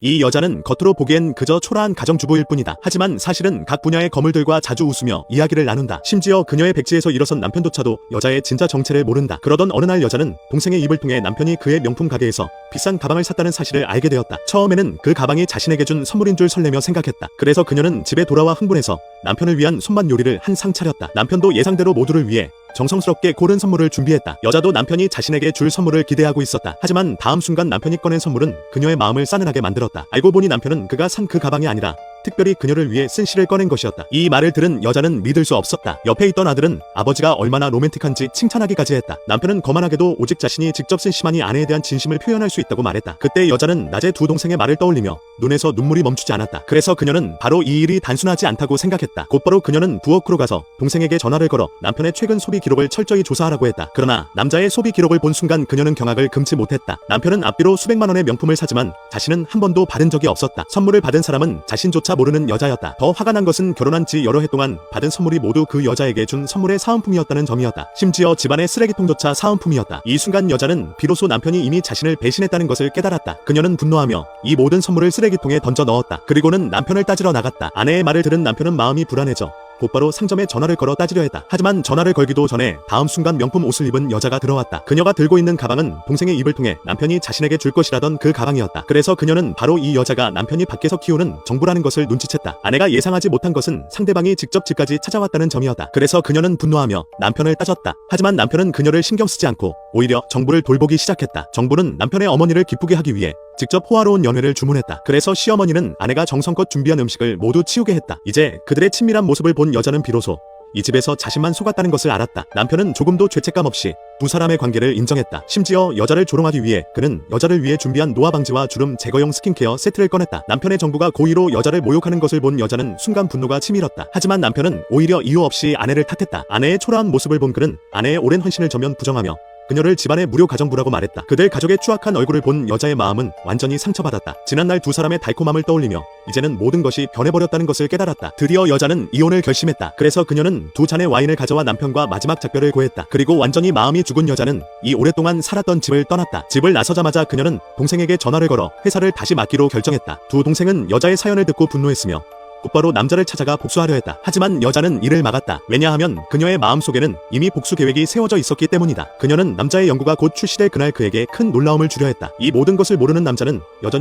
이 여자는 겉으로 보기엔 그저 초라한 가정주부일 뿐이다. 하지만 사실은 각 분야의 거물들과 자주 웃으며 이야기를 나눈다. 심지어 그녀의 백지에서 일어선 남편조차도 여자의 진짜 정체를 모른다. 그러던 어느 날 여자는 동생의 입을 통해 남편이 그의 명품 가게에서 비싼 가방을 샀다는 사실을 알게 되었다. 처음에는 그 가방이 자신에게 준 선물인 줄 설레며 생각했다. 그래서 그녀는 집에 돌아와 흥분해서 남편을 위한 손맛 요리를 한 상 차렸다. 남편도 예상대로 모두를 위해 정성스럽게 고른 선물을 준비했다. 여자도 남편이 자신에게 줄 선물을 기대하고 있었다. 하지만 다음 순간 남편이 꺼낸 선물은 그녀의 마음을 싸늘하게 만들었다. 알고 보니 남편은 그가 산 그 가방이 아니라 특별히 그녀를 위해 쓴 시를 꺼낸 것이었다. 이 말을 들은 여자는 믿을 수 없었다. 옆에 있던 아들은 아버지가 얼마나 로맨틱한지 칭찬하기까지 했다. 남편은 거만하게도 오직 자신이 직접 쓴 시만이 아내에 대한 진심을 표현할 수 있다고 말했다. 그때 여자는 낮에 두 동생의 말을 떠올리며 눈에서 눈물이 멈추지 않았다. 그래서 그녀는 바로 이 일이 단순하지 않다고 생각했다. 곧바로 그녀는 부엌으로 가서 동생에게 전화를 걸어 남편의 최근 소비 기록을 철저히 조사하라고 했다. 그러나 남자의 소비 기록을 본 순간 그녀는 경악을 금치 못했다. 남편은 앞뒤로 수백만 원의 명품을 사지만 자신은 한 번도 받은 적이 없었다. 선물을 받은 사람은 자신조차 모르는 여자였다. 더 화가 난 것은 결혼한 지 여러 해 동안 받은 선물이 모두 그 여자에게 준 선물의 사은품이었다는 점이었다. 심지어 집안의 쓰레기통조차 사은품이었다. 이 순간 여자는 비로소 남편이 이미 자신을 배신했다는 것을 깨달았다. 그녀는 분노하며 이 모든 선물을 쓰레기통에 던져 넣었다. 그리고는 남편을 따지러 나갔다. 아내의 말을 들은 남편은 마음이 불안해져 곧바로 상점에 전화를 걸어 따지려 했다. 하지만 전화를 걸기도 전에 다음 순간 명품 옷을 입은 여자가 들어왔다. 그녀가 들고 있는 가방은 동생의 입을 통해 남편이 자신에게 줄 것이라던 그 가방이었다. 그래서 그녀는 바로 이 여자가 남편이 밖에서 키우는 정부라는 것을 눈치챘다. 아내가 예상하지 못한 것은 상대방이 직접 집까지 찾아왔다는 점이었다. 그래서 그녀는 분노하며 남편을 따졌다. 하지만 남편은 그녀를 신경 쓰지 않고 오히려 정부를 돌보기 시작했다. 정부는 남편의 어머니를 기쁘게 하기 위해 직접 호화로운 연회를 주문했다. 그래서 시어머니는 아내가 정성껏 준비한 음식을 모두 치우게 했다. 이제 그들의 친밀한 모습을 본 여자는 비로소 이 집에서 자신만 속았다는 것을 알았다. 남편은 조금도 죄책감 없이 두 사람의 관계를 인정했다. 심지어 여자를 조롱하기 위해 그는 여자를 위해 준비한 노화 방지와 주름 제거용 스킨케어 세트를 꺼냈다. 남편의 정부가 고의로 여자를 모욕하는 것을 본 여자는 순간 분노가 치밀었다. 하지만 남편은 오히려 이유 없이 아내를 탓했다. 아내의 초라한 모습을 본 그는 아내의 오랜 헌신을 전면 부정하며 그녀를 집안의 무료 가정부라고 말했다. 그들 가족의 추악한 얼굴을 본 여자의 마음은 완전히 상처받았다. 지난날 두 사람의 달콤함을 떠올리며 이제는 모든 것이 변해버렸다는 것을 깨달았다. 드디어 여자는 이혼을 결심했다. 그래서 그녀는 두 잔의 와인을 가져와 남편과 마지막 작별을 고했다. 그리고 완전히 마음이 죽은 여자는 이 오랫동안 살았던 집을 떠났다. 집을 나서자마자 그녀는 동생에게 전화를 걸어 회사를 다시 맡기로 결정했다. 두 동생은 여자의 사연을 듣고 분노했으며 곧바로 남자를 찾아가 복수하려 했다. 하지만 여자는 이를 막았다. 왜냐하면 그녀의 마음속에는 이미 복수 계획이 세워져 있었기 때문이다. 그녀는 남자의 연구가 곧 출시될 그날 그에게 큰 놀라움을 주려 했다. 이 모든 것을 모르는 남자는 여전히